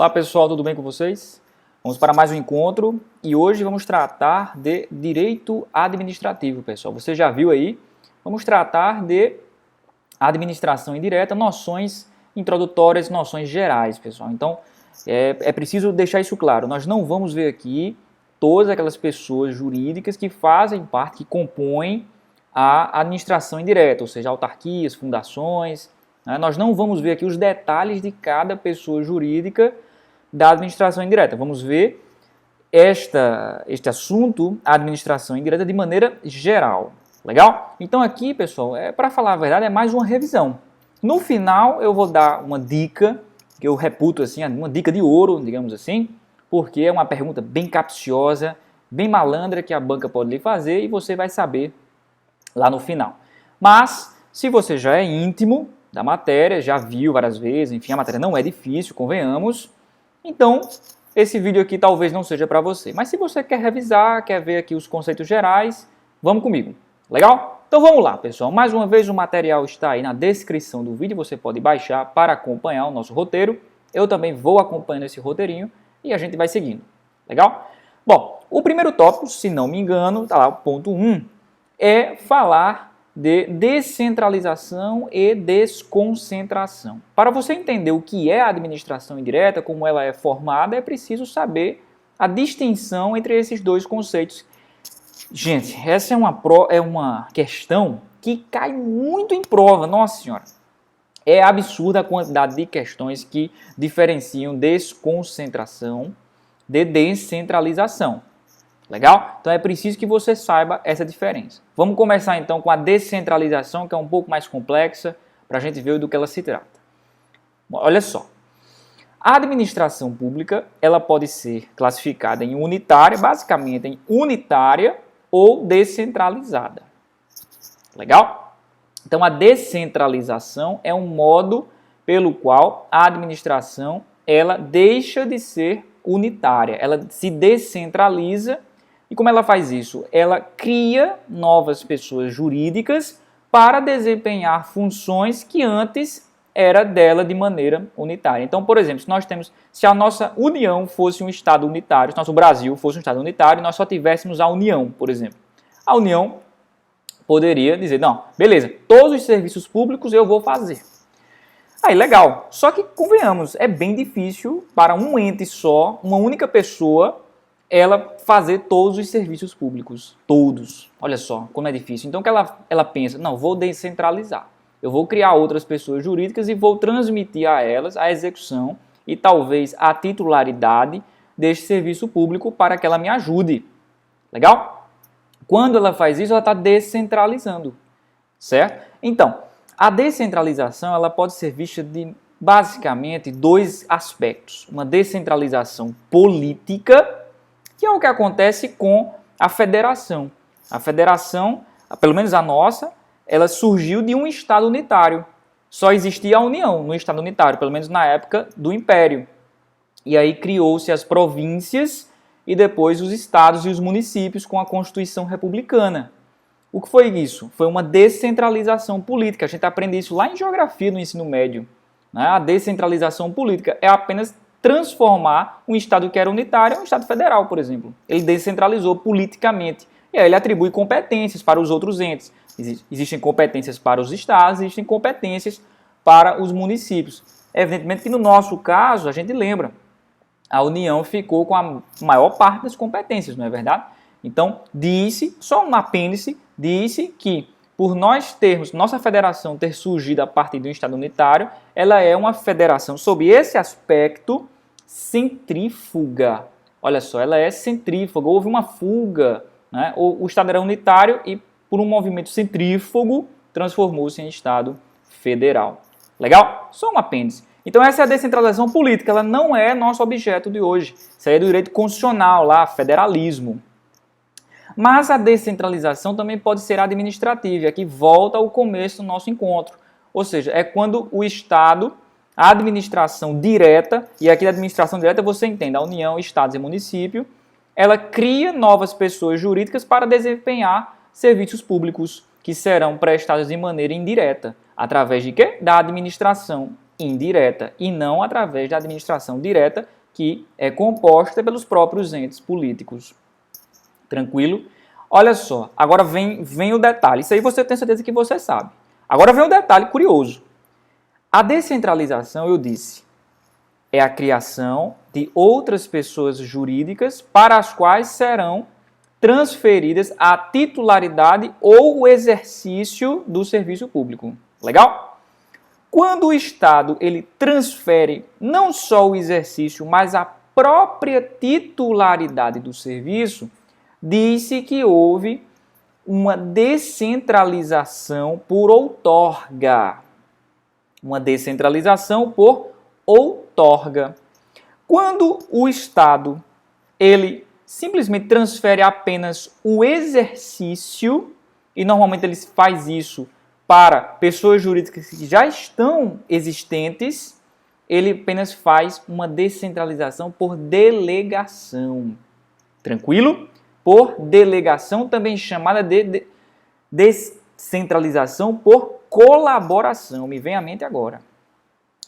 Olá pessoal, tudo bem com vocês? Vamos para mais um encontro e hoje vamos tratar de direito administrativo, pessoal. Você já viu aí? Vamos tratar de administração indireta, noções introdutórias, noções gerais, pessoal. Então, é preciso deixar isso claro. Nós não vamos ver aqui todas aquelas pessoas jurídicas que fazem parte, que compõem a administração indireta, ou seja, autarquias, fundações. Nós não vamos ver aqui os detalhes de cada pessoa jurídica da administração indireta. Vamos ver este assunto, a administração indireta, de maneira geral. Legal? Então aqui, pessoal, para falar a verdade, é mais uma revisão. No final eu vou dar uma dica, que eu reputo assim, uma dica de ouro, digamos assim, porque é uma pergunta bem capciosa, bem malandra que a banca pode lhe fazer e você vai saber lá no final. Mas, se você já é íntimo da matéria, já viu várias vezes, enfim, a matéria não é difícil, convenhamos, então esse vídeo aqui talvez não seja para você. Mas se você quer revisar, quer ver aqui os conceitos gerais, vamos comigo. Legal? Então vamos lá, pessoal. Mais uma vez o material está aí na descrição do vídeo, você pode baixar para acompanhar o nosso roteiro. Eu também vou acompanhando esse roteirinho e a gente vai seguindo. Legal? Bom, o primeiro tópico, se não me engano, está lá o ponto 1, é falar de descentralização e desconcentração. Para você entender o que é a administração indireta, como ela é formada, é preciso saber a distinção entre esses dois conceitos. Gente, essa é uma questão que cai muito em prova, nossa senhora. É absurda a quantidade de questões que diferenciam desconcentração de descentralização. Legal? Então é preciso que você saiba essa diferença. Vamos começar então com a descentralização, que é um pouco mais complexa, para a gente ver do que ela se trata. Bom, olha só. A administração pública, ela pode ser classificada em unitária, basicamente em unitária ou descentralizada. Legal? Então a descentralização é um modo pelo qual a administração ela deixa de ser unitária, ela se descentraliza. E como ela faz isso? Ela cria novas pessoas jurídicas para desempenhar funções que antes era dela de maneira unitária. Então, por exemplo, se a nossa União fosse um Estado unitário, se nosso Brasil fosse um Estado unitário, e nós só tivéssemos a União, por exemplo. A União poderia dizer, não, beleza, todos os serviços públicos eu vou fazer. Aí, legal. Só que, convenhamos, é bem difícil para um ente só, uma única pessoa, ela fazer todos os serviços públicos. Todos. Olha só como é difícil. Então, o que ela pensa? Não, vou descentralizar. Eu vou criar outras pessoas jurídicas e vou transmitir a elas a execução e talvez a titularidade deste serviço público para que ela me ajude. Legal? Quando ela faz isso, ela está descentralizando. Certo? Então, a descentralização ela pode ser vista de basicamente dois aspectos. Uma descentralização política, que é o que acontece com a federação. A federação, pelo menos a nossa, ela surgiu de um Estado unitário. Só existia a União no Estado unitário, pelo menos na época do Império. E aí criou-se as províncias e depois os estados e os municípios com a Constituição Republicana. O que foi isso? Foi uma descentralização política. A gente aprende isso lá em geografia no ensino médio. A descentralização política é apenas transformar um Estado que era unitário em um Estado federal, por exemplo. Ele descentralizou politicamente. E aí ele atribui competências para os outros entes. Existem competências para os estados, existem competências para os municípios. Evidentemente que no nosso caso, a gente lembra, a União ficou com a maior parte das competências, não é verdade? Então, só um apêndice, disse que por nós termos, nossa federação ter surgido a partir de um Estado unitário, ela é uma federação, sob esse aspecto, centrífuga. Olha só, ela é centrífuga, houve uma fuga, né? O Estado era unitário e, por um movimento centrífugo, transformou-se em Estado federal. Legal? Só um apêndice. Então essa é a descentralização política, ela não é nosso objeto de hoje. Isso aí é do direito constitucional, lá, federalismo. Mas a descentralização também pode ser administrativa, e aqui volta ao começo do nosso encontro. Ou seja, é quando o Estado, a administração direta, e aqui a administração direta você entende, a União, Estados e município, ela cria novas pessoas jurídicas para desempenhar serviços públicos que serão prestados de maneira indireta. Através de quê? Da administração indireta e não através da administração direta, que é composta pelos próprios entes políticos. Tranquilo? Olha só, agora vem o detalhe. Isso aí você tem certeza que você sabe. Agora vem o detalhe curioso. A descentralização, eu disse, é a criação de outras pessoas jurídicas para as quais serão transferidas a titularidade ou o exercício do serviço público. Legal? Quando o Estado ele transfere não só o exercício, mas a própria titularidade do serviço, diz-se que houve uma descentralização por outorga. Uma descentralização por outorga. Quando o Estado ele simplesmente transfere apenas o exercício, e normalmente ele faz isso para pessoas jurídicas que já estão existentes, ele apenas faz uma descentralização por delegação. Tranquilo? Por delegação, também chamada de descentralização por colaboração. Me vem à mente agora.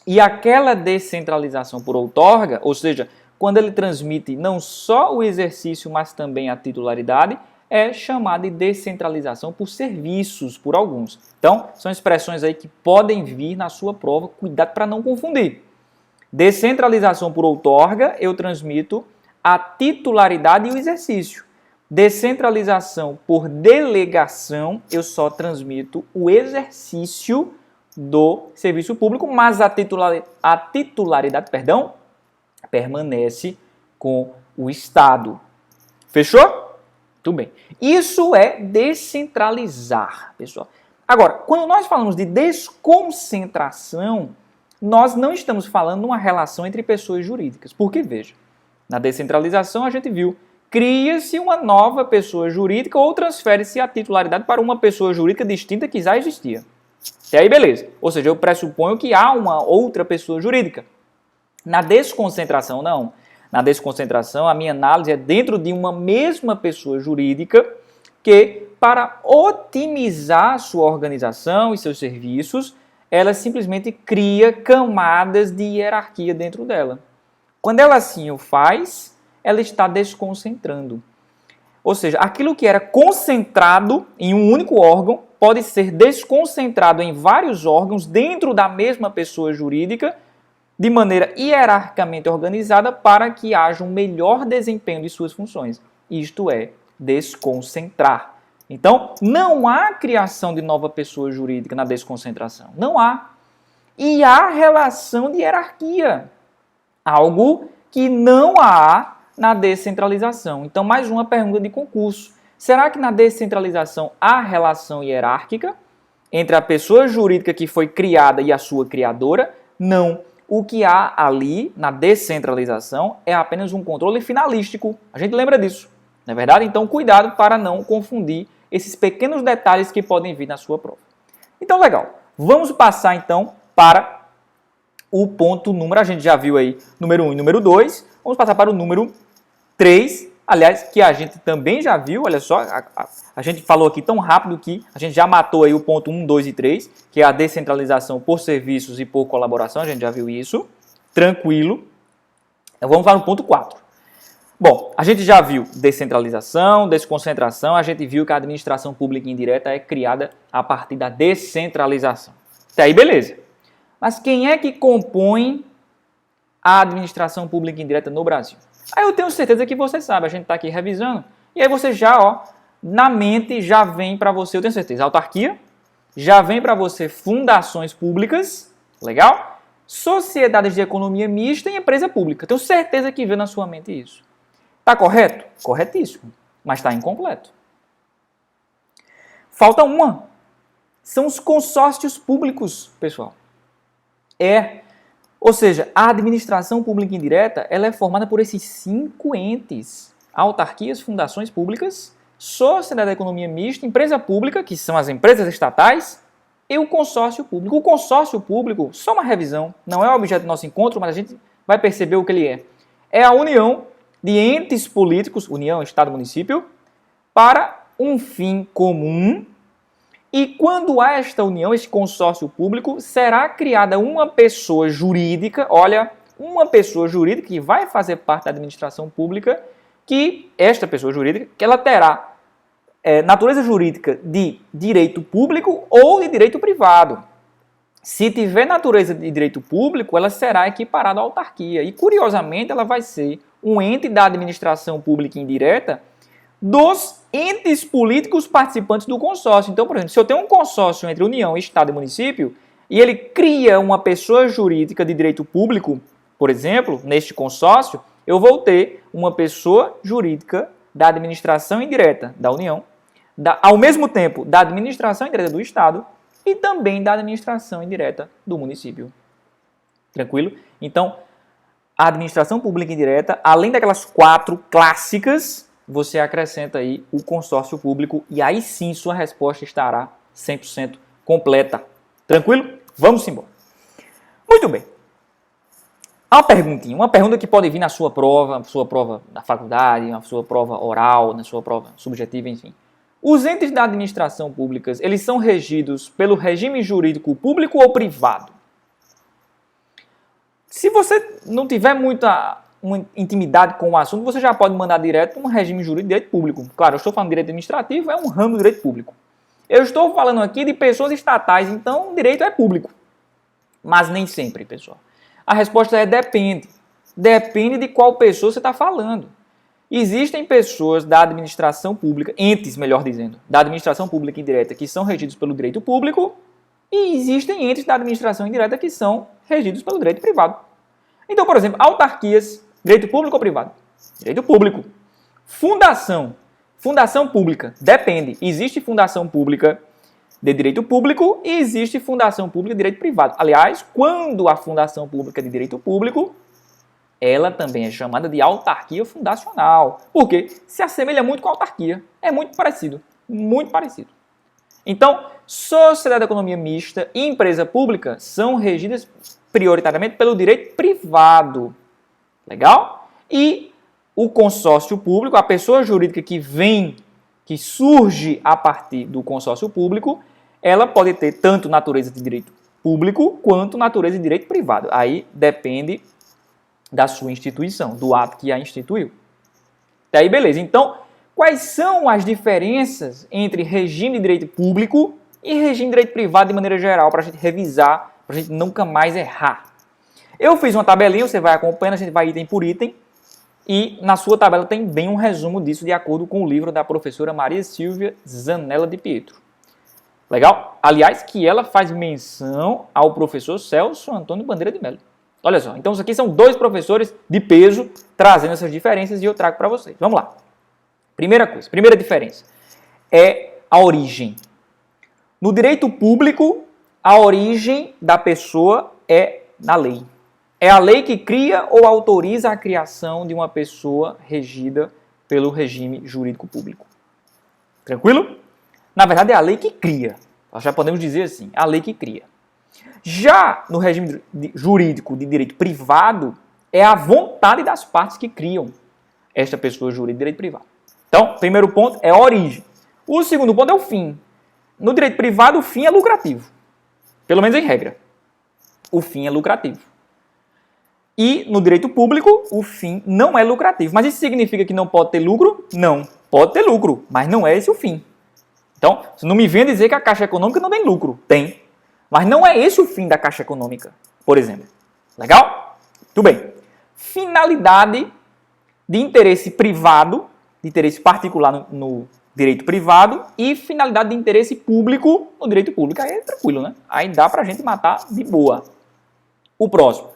E aquela descentralização por outorga, ou seja, quando ele transmite não só o exercício, mas também a titularidade, é chamada de descentralização por serviços, por alguns. Então, são expressões aí que podem vir na sua prova, cuidado para não confundir. Descentralização por outorga, eu transmito a titularidade e o exercício. Descentralização por delegação, eu só transmito o exercício do serviço público, mas a titularidade, permanece com o Estado. Fechou? Tudo bem. Isso é descentralizar, pessoal. Agora, quando nós falamos de desconcentração, nós não estamos falando de uma relação entre pessoas jurídicas. Porque, veja, na descentralização a gente viu, cria-se uma nova pessoa jurídica ou transfere-se a titularidade para uma pessoa jurídica distinta que já existia. Até aí, beleza. Ou seja, eu pressuponho que há uma outra pessoa jurídica. Na desconcentração, não. Na desconcentração, a minha análise é dentro de uma mesma pessoa jurídica que, para otimizar sua organização e seus serviços, ela simplesmente cria camadas de hierarquia dentro dela. Quando ela assim o faz, ela está desconcentrando. Ou seja, aquilo que era concentrado em um único órgão pode ser desconcentrado em vários órgãos dentro da mesma pessoa jurídica, de maneira hierarquicamente organizada para que haja um melhor desempenho de suas funções. Isto é, desconcentrar. Então, não há criação de nova pessoa jurídica na desconcentração. Não há. E há relação de hierarquia. Algo que não há na descentralização. Então, mais uma pergunta de concurso. Será que na descentralização há relação hierárquica entre a pessoa jurídica que foi criada e a sua criadora? Não. O que há ali na descentralização é apenas um controle finalístico. A gente lembra disso, não é verdade? Então, cuidado para não confundir esses pequenos detalhes que podem vir na sua prova. Então, legal. Vamos passar, então, para o ponto número, a gente já viu aí, número 1 e número 2. Vamos passar para o número 3, aliás, que a gente também já viu, olha só, a gente falou aqui tão rápido que a gente já matou aí o ponto 1, 2 e 3, que é a descentralização por serviços e por colaboração, a gente já viu isso, tranquilo. Então, vamos para o ponto 4. Bom, a gente já viu descentralização, desconcentração, a gente viu que a administração pública indireta é criada a partir da descentralização. Até aí, beleza. Mas quem é que compõe a administração pública indireta no Brasil? Aí eu tenho certeza que você sabe, a gente está aqui revisando, e aí você já, ó, na mente já vem para você, eu tenho certeza, autarquia, já vem para você fundações públicas, legal? Sociedades de economia mista e empresa pública. Tenho certeza que vem na sua mente isso. Está correto? Corretíssimo, mas está incompleto. Falta uma. São os consórcios públicos, pessoal. Ou seja, a administração pública indireta ela é formada por esses 5 entes. Autarquias, fundações públicas, sociedade de economia mista, empresa pública, que são as empresas estatais, e o consórcio público. O consórcio público, só uma revisão, não é o objeto do nosso encontro, mas a gente vai perceber o que ele é. É a união de entes políticos, União, Estado, Município, para um fim comum E quando há esta união, este consórcio público, será criada uma pessoa jurídica, olha, uma pessoa jurídica que vai fazer parte da administração pública, que esta pessoa jurídica, que ela terá natureza jurídica de direito público ou de direito privado. Se tiver natureza de direito público, ela será equiparada à autarquia. E, curiosamente, ela vai ser um ente da administração pública indireta dos entes políticos participantes do consórcio. Então, por exemplo, se eu tenho um consórcio entre União, Estado e município, e ele cria uma pessoa jurídica de direito público, por exemplo, neste consórcio, eu vou ter uma pessoa jurídica da administração indireta da União, ao mesmo tempo da administração indireta do Estado e também da administração indireta do município. Tranquilo? Então, a administração pública indireta, além daquelas 4 clássicas, você acrescenta aí o consórcio público e aí sim sua resposta estará 100% completa. Tranquilo? Vamos embora. Muito bem. Uma pergunta que pode vir na sua prova da faculdade, na sua prova oral, na sua prova subjetiva, enfim. Os entes da administração pública, eles são regidos pelo regime jurídico público ou privado? Se você não tiver muita intimidade com o assunto, você já pode mandar direto um regime jurídico de direito público. Claro, eu estou falando de direito administrativo, é um ramo do direito público. Eu estou falando aqui de pessoas estatais, então o direito é público. Mas nem sempre, pessoal. A resposta é depende. Depende de qual pessoa você está falando. Existem pessoas da administração pública, entes, melhor dizendo, da administração pública indireta que são regidos pelo direito público e existem entes da administração indireta que são regidos pelo direito privado. Então, por exemplo, autarquias, direito público ou privado? Direito público. Fundação pública, depende. Existe fundação pública de direito público e existe fundação pública de direito privado. Aliás, quando a fundação pública de direito público, ela também é chamada de autarquia fundacional. Por quê? Se assemelha muito com a autarquia. É muito parecido. Muito parecido. Então, sociedade de economia mista e empresa pública são regidas prioritariamente pelo direito privado. Legal? E o consórcio público, a pessoa jurídica que surge a partir do consórcio público, ela pode ter tanto natureza de direito público quanto natureza de direito privado. Aí depende da sua instituição, do ato que a instituiu. Até aí, beleza. Então, quais são as diferenças entre regime de direito público e regime de direito privado de maneira geral, para a gente revisar, para a gente nunca mais errar? Eu fiz uma tabelinha, você vai acompanhando, a gente vai item por item, e na sua tabela tem bem um resumo disso, de acordo com o livro da professora Maria Silvia Zanella de Pietro. Legal? Aliás, que ela faz menção ao professor Celso Antônio Bandeira de Mello. Olha só, então isso aqui são 2 professores de peso trazendo essas diferenças e eu trago para vocês. Vamos lá. Primeira diferença é a origem. No direito público, a origem da pessoa é na lei. É a lei que cria ou autoriza a criação de uma pessoa regida pelo regime jurídico público. Tranquilo? Na verdade, é a lei que cria. Nós já podemos dizer assim, a lei que cria. Já no regime jurídico de direito privado, é a vontade das partes que criam esta pessoa jurídica de direito privado. Então, primeiro ponto é a origem. O segundo ponto é o fim. No direito privado, o fim é lucrativo. Pelo menos em regra. O fim é lucrativo. E no direito público, o fim não é lucrativo. Mas isso significa que não pode ter lucro? Não. Pode ter lucro, mas não é esse o fim. Então, você não me venha dizer que a Caixa Econômica não tem lucro. Tem. Mas não é esse o fim da Caixa Econômica, por exemplo. Legal? Tudo bem. Finalidade de interesse privado, de interesse particular no direito privado e finalidade de interesse público no direito público. Aí é tranquilo, né? Aí dá pra gente matar de boa. O próximo.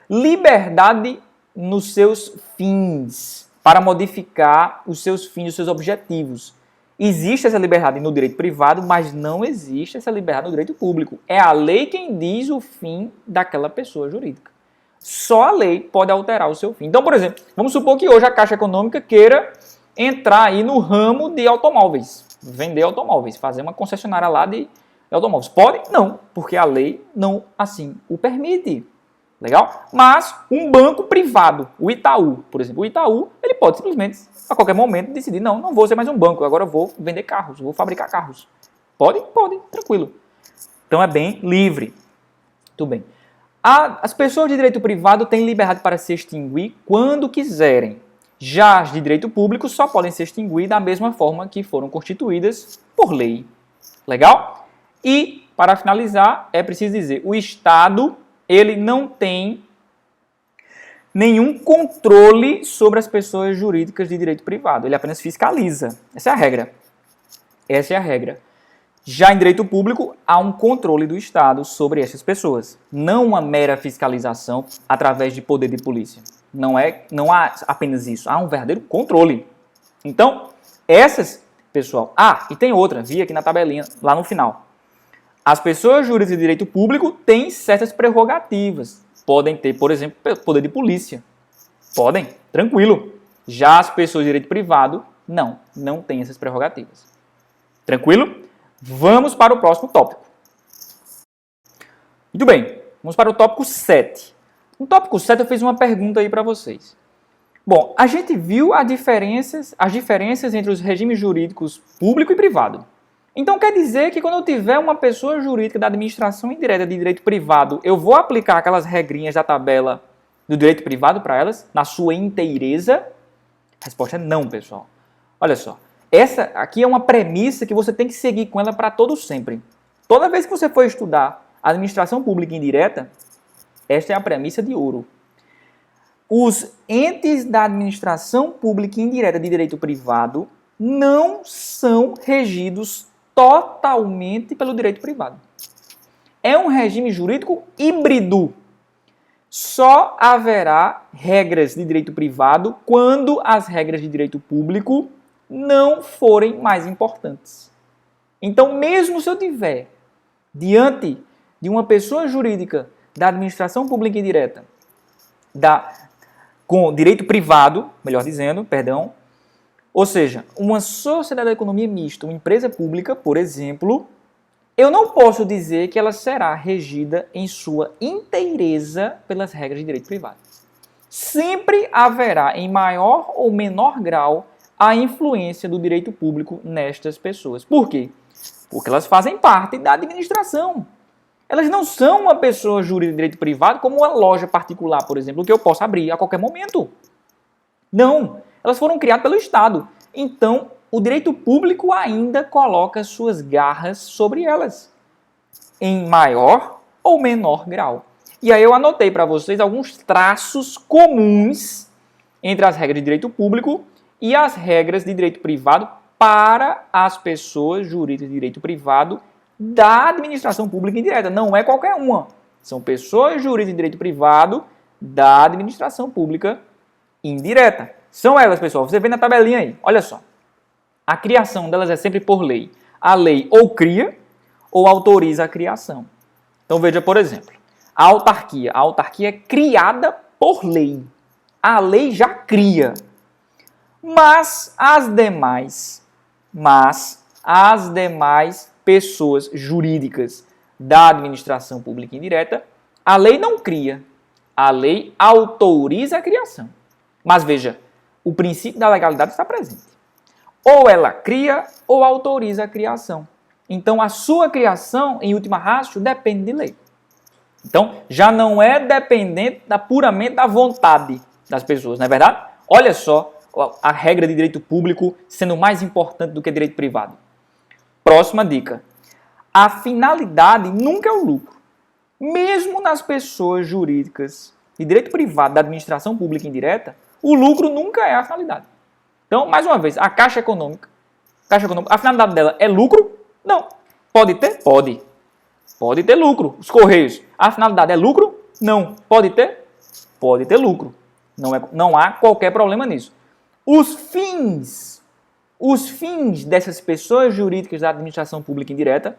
Liberdade nos seus fins, para modificar os seus fins, os seus objetivos. Existe essa liberdade no direito privado, mas não existe essa liberdade no direito público. É a lei quem diz o fim daquela pessoa jurídica. Só a lei pode alterar o seu fim. Então, por exemplo, vamos supor que hoje a Caixa Econômica queira entrar aí no ramo de automóveis, vender automóveis, fazer uma concessionária lá de automóveis. Pode? Não, porque a lei não assim o permite. Legal? Mas um banco privado, o Itaú, por exemplo, o Itaú, ele pode simplesmente, a qualquer momento, decidir, não vou ser mais um banco, agora eu vou vender carros, vou fabricar carros. Pode, tranquilo. Então é bem livre. Tudo bem. As pessoas de direito privado têm liberdade para se extinguir quando quiserem. Já as de direito público só podem se extinguir da mesma forma que foram constituídas por lei. Legal? E, para finalizar, é preciso dizer, o Estado, ele não tem nenhum controle sobre as pessoas jurídicas de direito privado. Ele apenas fiscaliza. Essa é a regra. Essa é a regra. Já em direito público, há um controle do Estado sobre essas pessoas. Não uma mera fiscalização através de poder de polícia. Não há apenas isso. Há um verdadeiro controle. Então, essas, pessoal... e tem outra, vi aqui na tabelinha, lá no final. As pessoas jurídicas de direito público têm certas prerrogativas. Podem ter, por exemplo, poder de polícia. Podem, tranquilo. Já as pessoas de direito privado, não têm essas prerrogativas. Tranquilo? Vamos para o próximo tópico. Muito bem, vamos para o tópico 7. No tópico 7 eu fiz uma pergunta aí para vocês. Bom, a gente viu as diferenças entre os regimes jurídicos público e privado. Então quer dizer que quando eu tiver uma pessoa jurídica da administração indireta de direito privado, eu vou aplicar aquelas regrinhas da tabela do direito privado para elas, na sua inteireza? A resposta é não, pessoal. Olha só. Essa aqui é uma premissa que você tem que seguir com ela para todo sempre. Toda vez que você for estudar administração pública indireta, esta é a premissa de ouro. Os entes da administração pública indireta de direito privado não são regidos totalmente pelo direito privado. É um regime jurídico híbrido. Só haverá regras de direito privado quando as regras de direito público não forem mais importantes. Então, mesmo se eu tiver diante de uma pessoa jurídica da administração pública indireta, com direito privado, melhor dizendo, perdão, ou seja, uma sociedade de economia mista, uma empresa pública, por exemplo, eu não posso dizer que ela será regida em sua inteireza pelas regras de direito privado. Sempre haverá, em maior ou menor grau, a influência do direito público nestas pessoas. Por quê? Porque elas fazem parte da administração. Elas não são uma pessoa jurídica de direito privado como uma loja particular, por exemplo, que eu posso abrir a qualquer momento. Não. Elas foram criadas pelo Estado. Então, o direito público ainda coloca suas garras sobre elas, em maior ou menor grau. E aí eu anotei para vocês alguns traços comuns entre as regras de direito público e as regras de direito privado para as pessoas jurídicas de direito privado da administração pública indireta. Não é qualquer uma. São pessoas jurídicas de direito privado da administração pública indireta. São elas, pessoal. Você vê na tabelinha aí. Olha só. A criação delas é sempre por lei. A lei ou cria ou autoriza a criação. Então veja, por exemplo, a autarquia. A autarquia é criada por lei. A lei já cria. Mas as demais pessoas jurídicas da administração pública indireta, a lei não cria, a lei autoriza a criação. Mas veja, o princípio da legalidade está presente. Ou ela cria ou autoriza a criação. Então a sua criação, em última ratio, depende de lei. Então já não é dependente puramente da vontade das pessoas, não é verdade? Olha só a regra de direito público sendo mais importante do que direito privado. Próxima dica. A finalidade nunca é o lucro. Mesmo nas pessoas jurídicas de direito privado da administração pública indireta, o lucro nunca é a finalidade. Então, mais uma vez, a Caixa Econômica, a finalidade dela é lucro? Não. Pode ter? Pode. Pode ter lucro. Os Correios, a finalidade é lucro? Não. Pode ter? Pode ter lucro. Não há qualquer problema nisso. Os fins dessas pessoas jurídicas da administração pública indireta,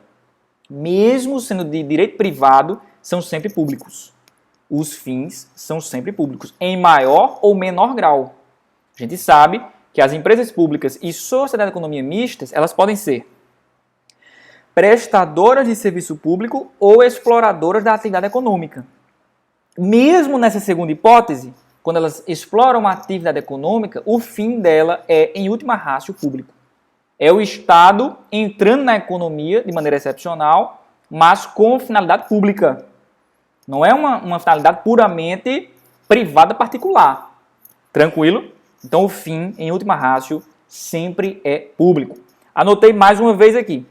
mesmo sendo de direito privado, são sempre públicos. Os fins são sempre públicos, em maior ou menor grau. A gente sabe que as empresas públicas e sociedade de economia mistas, elas podem ser prestadoras de serviço público ou exploradoras da atividade econômica. Mesmo nessa segunda hipótese, quando elas exploram uma atividade econômica, o fim dela é, em última ratio, público. É o Estado entrando na economia de maneira excepcional, mas com finalidade pública. Não é uma finalidade puramente privada particular. Tranquilo? Então o fim, em última ratio, sempre é público. Anotei mais uma vez aqui.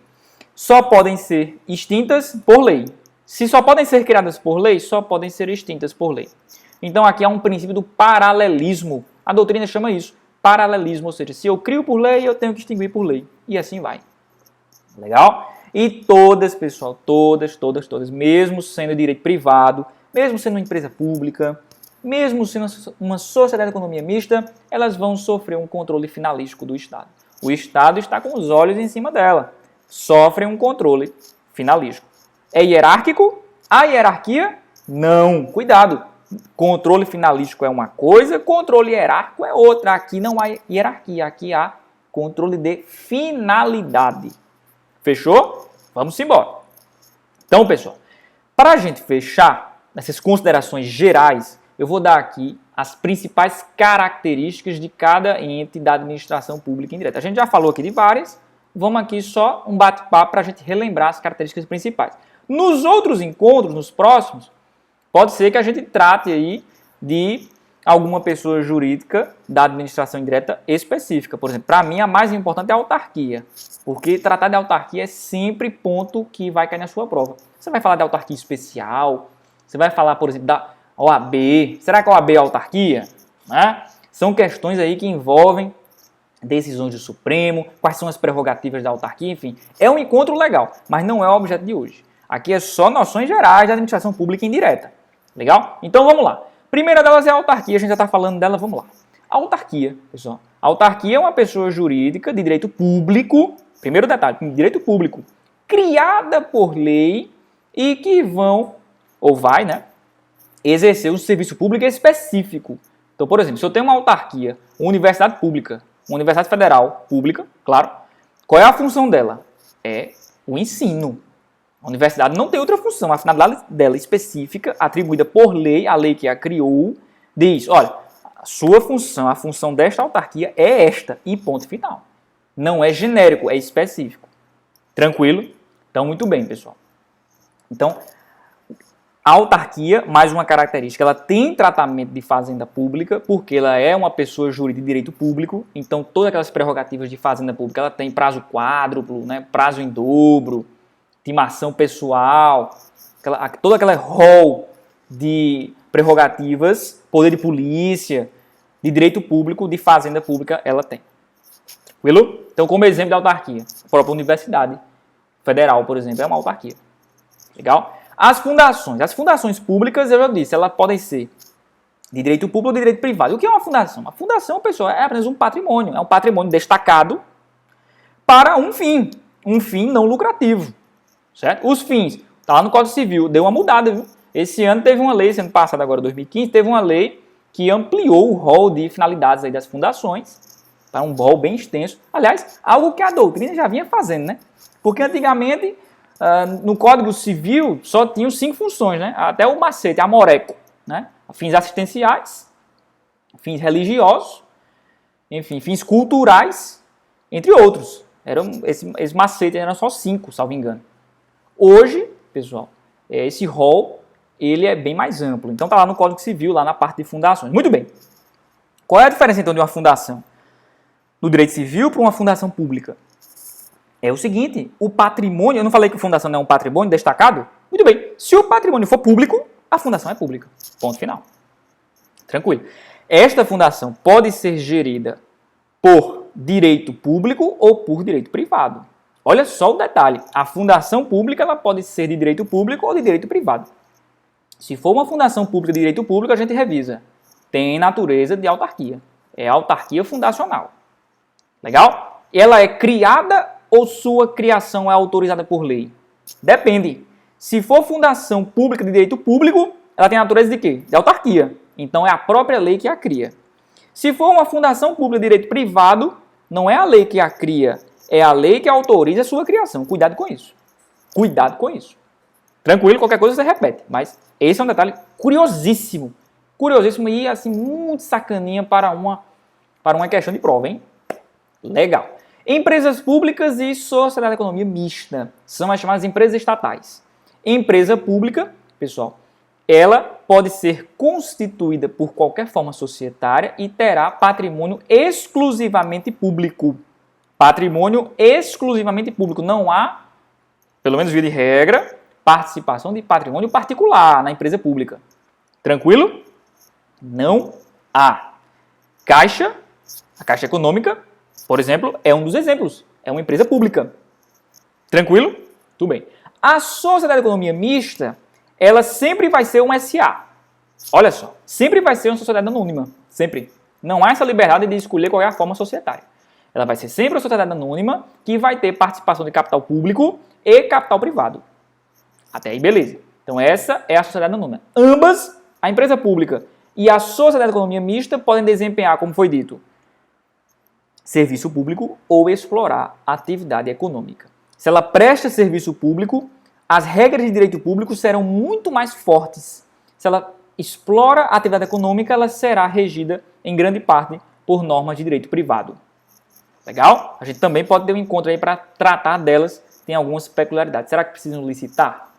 Só podem ser extintas por lei. Se só podem ser criadas por lei, só podem ser extintas por lei. Então aqui há um princípio do paralelismo. A doutrina chama isso, paralelismo, ou seja, se eu crio por lei, eu tenho que extinguir por lei. E assim vai. Legal? E todas, pessoal, todas, mesmo sendo direito privado, mesmo sendo uma empresa pública, mesmo sendo uma sociedade de economia mista, elas vão sofrer um controle finalístico do Estado. O Estado está com os olhos em cima dela. Sofrem um controle finalístico. É hierárquico? A hierarquia? Não. Cuidado. Controle finalístico é uma coisa, controle hierárquico é outra. Aqui não há hierarquia, aqui há controle de finalidade. Fechou? Vamos embora. Então, pessoal, para a gente fechar nessas considerações gerais, eu vou dar aqui as principais características de cada ente da administração pública indireta. A gente já falou aqui de várias, vamos aqui só um bate-papo para a gente relembrar as características principais. Nos outros encontros, nos próximos, pode ser que a gente trate aí de alguma pessoa jurídica da administração indireta específica. Por exemplo, para mim a mais importante é a autarquia, porque tratar de autarquia é sempre ponto que vai cair na sua prova. Você vai falar de autarquia especial, você vai falar, por exemplo, da OAB. Será que a OAB é autarquia? Né? São questões aí que envolvem decisões do Supremo, quais são as prerrogativas da autarquia, enfim. É um encontro legal, mas não é o objeto de hoje. Aqui é só noções gerais da administração pública indireta. Legal? Então vamos lá. Primeira delas é a autarquia, a gente já está falando dela, vamos lá. A autarquia, pessoal. A autarquia é uma pessoa jurídica de direito público, primeiro detalhe, de direito público, criada por lei e que vai, né, exercer um serviço público específico. Então, por exemplo, se eu tenho uma autarquia, uma universidade pública, uma universidade federal pública, claro, qual é a função dela? É o ensino. A universidade não tem outra função, a finalidade dela específica, atribuída por lei, a lei que a criou, diz, olha, a sua função, a função desta autarquia é esta, e ponto final. Não é genérico, é específico. Tranquilo? Então, muito bem, pessoal. Então, a autarquia, mais uma característica, ela tem tratamento de fazenda pública, porque ela é uma pessoa jurídica de direito público, então todas aquelas prerrogativas de fazenda pública, ela tem prazo quádruplo, né, prazo em dobro, intimação pessoal, todo aquele rol de prerrogativas, poder de polícia, de direito público, de fazenda pública, ela tem. Tranquilo? Então, como exemplo de autarquia, a própria universidade federal, por exemplo, é uma autarquia. Legal? As fundações públicas, eu já disse, elas podem ser de direito público ou de direito privado. O que é uma fundação? A fundação, pessoal, é apenas um patrimônio, é um patrimônio destacado para um fim não lucrativo. Certo? Os fins, está lá no Código Civil, deu uma mudada, viu? Esse ano teve uma lei, esse ano passado, agora 2015, teve uma lei que ampliou o rol de finalidades aí das fundações, para um rol bem extenso. Aliás, algo que a doutrina já vinha fazendo, né? Porque antigamente, no Código Civil, só tinham 5 funções, né? Até o macete, amoreco, né? Fins assistenciais, fins religiosos, enfim, fins culturais, entre outros. Esse macete eram só 5, salvo engano. Hoje, pessoal, esse rol ele é bem mais amplo. Então, está lá no Código Civil, lá na parte de fundações. Muito bem. Qual é a diferença, então, de uma fundação do direito civil para uma fundação pública? É o seguinte, o patrimônio... Eu não falei que a fundação não é um patrimônio destacado? Muito bem. Se o patrimônio for público, a fundação é pública. Ponto final. Tranquilo. Esta fundação pode ser gerida por direito público ou por direito privado. Olha só o detalhe, a fundação pública ela pode ser de direito público ou de direito privado. Se for uma fundação pública de direito público, a gente revisa. Tem natureza de autarquia. É autarquia fundacional. Legal? Ela é criada ou sua criação é autorizada por lei? Depende. Se for fundação pública de direito público, ela tem natureza de quê? De autarquia. Então é a própria lei que a cria. Se for uma fundação pública de direito privado, não é a lei que a cria, é a lei que autoriza a sua criação. Cuidado com isso. Cuidado com isso. Tranquilo, qualquer coisa você repete. Mas esse é um detalhe curiosíssimo. Curiosíssimo e assim, muito sacaninha para uma questão de prova, hein? Legal. Empresas públicas e sociedade de economia mista são as chamadas empresas estatais. Empresa pública, pessoal, ela pode ser constituída por qualquer forma societária e terá patrimônio exclusivamente público. Patrimônio exclusivamente público. Não há, pelo menos via de regra, participação de patrimônio particular na empresa pública. Tranquilo? Não há. Caixa, a Caixa Econômica, por exemplo, é um dos exemplos. É uma empresa pública. Tranquilo? Tudo bem. A sociedade de economia mista, ela sempre vai ser um SA. Olha só, sempre vai ser uma sociedade anônima. Sempre. Não há essa liberdade de escolher qual é a forma societária. Ela vai ser sempre uma sociedade anônima que vai ter participação de capital público e capital privado. Até aí, beleza. Então, essa é a sociedade anônima. Ambas, a empresa pública e a sociedade de economia mista, podem desempenhar, como foi dito, serviço público ou explorar atividade econômica. Se ela presta serviço público, as regras de direito público serão muito mais fortes. Se ela explora a atividade econômica, ela será regida, em grande parte, por normas de direito privado. Legal? A gente também pode ter um encontro aí para tratar delas. Tem algumas peculiaridades. Será que precisam licitar?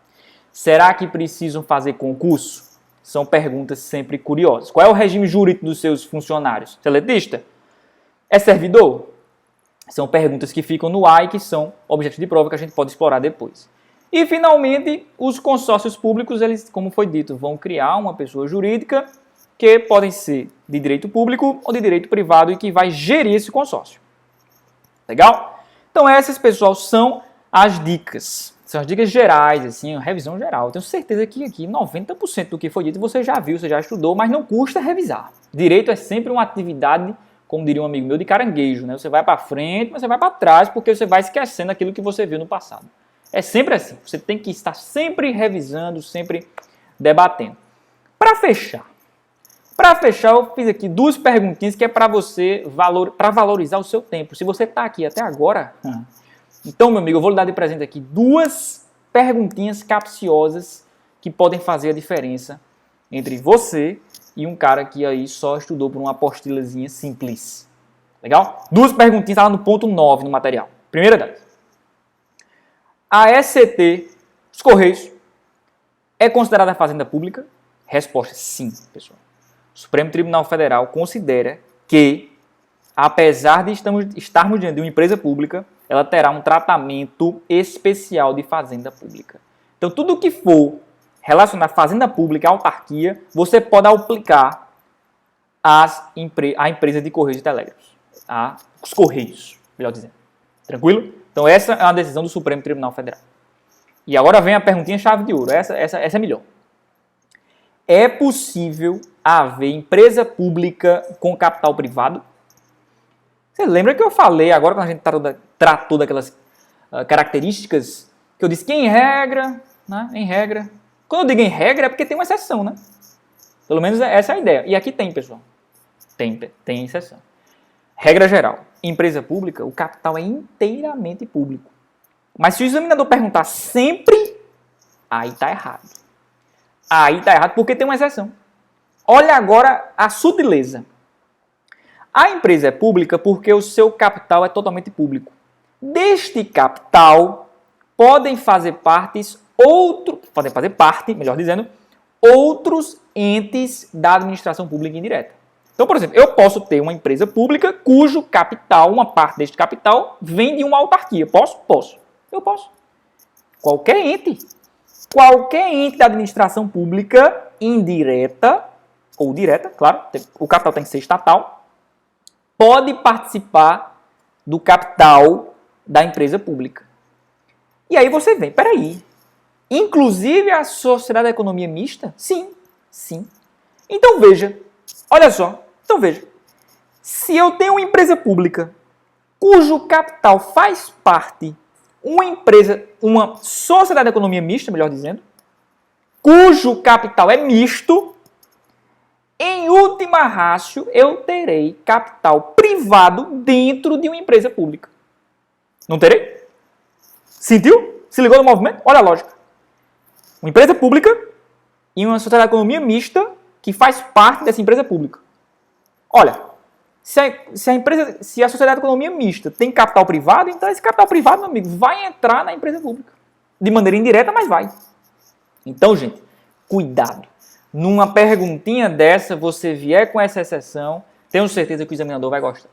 Será que precisam fazer concurso? São perguntas sempre curiosas. Qual é o regime jurídico dos seus funcionários? Seletista? É servidor? São perguntas que ficam no ar e que são objetos de prova que a gente pode explorar depois. E, finalmente, os consórcios públicos, eles, como foi dito, vão criar uma pessoa jurídica que podem ser de direito público ou de direito privado e que vai gerir esse consórcio. Legal? Então, essas, pessoal, são as dicas. São as dicas gerais, assim, uma revisão geral. Eu tenho certeza que aqui 90% do que foi dito você já viu, você já estudou, mas não custa revisar. Direito é sempre uma atividade, como diria um amigo meu, de caranguejo, né? Você vai para frente, mas você vai para trás, porque você vai esquecendo aquilo que você viu no passado. É sempre assim. Você tem que estar sempre revisando, sempre debatendo. Para fechar, eu fiz aqui duas perguntinhas que é para você valorizar o seu tempo. Se você está aqui até agora, então, meu amigo, eu vou lhe dar de presente aqui duas perguntinhas capciosas que podem fazer a diferença entre você e um cara que aí só estudou por uma apostilazinha simples. Legal? Duas perguntinhas, está lá no ponto 9 no material. Primeira delas. A ECT, os Correios, é considerada fazenda pública? Resposta, sim, pessoal. O Supremo Tribunal Federal considera que, apesar de estarmos diante de uma empresa pública, ela terá um tratamento especial de fazenda pública. Então, tudo que for relacionado à fazenda pública, à autarquia, você pode aplicar à empresa de Correios e Telégrafos. Os Correios, melhor dizendo. Tranquilo? Então, essa é uma decisão do Supremo Tribunal Federal. E agora vem a perguntinha chave de ouro. Essa é melhor. É possível haver empresa pública com capital privado? Você lembra que eu falei agora, quando a gente tratou daquelas características, que eu disse que em regra, né, quando eu digo em regra é porque tem uma exceção, né? Pelo menos essa é a ideia. E aqui tem, pessoal. Tem exceção. Regra geral. Empresa pública, o capital é inteiramente público. Mas se o examinador perguntar sempre, aí está errado. Aí está errado porque tem uma exceção. Olha agora a sutileza. A empresa é pública porque o seu capital é totalmente público. Deste capital podem fazer parte, melhor dizendo, outros entes da administração pública indireta. Então, por exemplo, eu posso ter uma empresa pública cujo capital, uma parte deste capital, vem de uma autarquia. Posso? Posso. Eu posso. Qualquer ente da administração pública, indireta ou direta, claro, o capital tem que ser estatal, pode participar do capital da empresa pública. E aí você vem, peraí, inclusive a sociedade de economia mista? Sim. Então veja, olha só, se eu tenho uma empresa pública cujo capital faz parte uma sociedade de economia mista, melhor dizendo, cujo capital é misto, em última ratio, eu terei capital privado dentro de uma empresa pública. Não terei? Sentiu? Se ligou no movimento? Olha a lógica. Uma empresa pública e uma sociedade de economia mista que faz parte dessa empresa pública. Olha, Se a sociedade de economia mista tem capital privado, então esse capital privado, meu amigo, vai entrar na empresa pública. De maneira indireta, mas vai. Então, gente, cuidado. Numa perguntinha dessa, você vier com essa exceção, tenho certeza que o examinador vai gostar.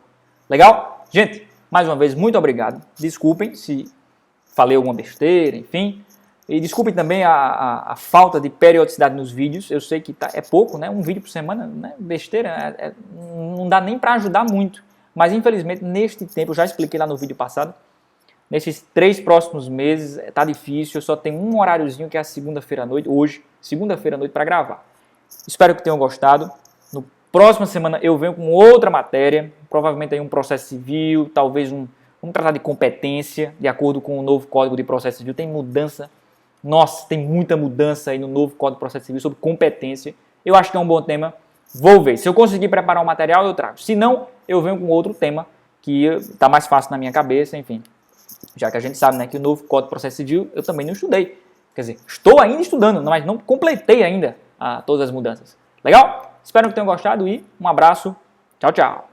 Legal? Gente, mais uma vez, muito obrigado. Desculpem se falei alguma besteira, enfim. E desculpem também a falta de periodicidade nos vídeos. Eu sei que é pouco, né? Um vídeo por semana, né? Besteira, não dá nem para ajudar muito. Mas, infelizmente, neste tempo, eu já expliquei lá no vídeo passado, nesses 3 próximos meses, tá difícil. Eu só tenho um horáriozinho que é a segunda-feira à noite, hoje, segunda-feira à noite, para gravar. Espero que tenham gostado. No próxima semana eu venho com outra matéria, provavelmente aí um processo civil, talvez vamos tratar de competência, de acordo com o novo Código de Processo Civil. Tem mudança, nossa, tem muita mudança aí no novo Código de Processo Civil sobre competência. Eu acho que é um bom tema. Vou ver. Se eu conseguir preparar um material, eu trago. Se não, eu venho com outro tema que está mais fácil na minha cabeça, enfim. Já que a gente sabe, né, que o novo Código de Processo Civil eu também não estudei. Quer dizer, estou ainda estudando, mas não completei ainda todas as mudanças. Legal? Espero que tenham gostado e um abraço. Tchau, tchau.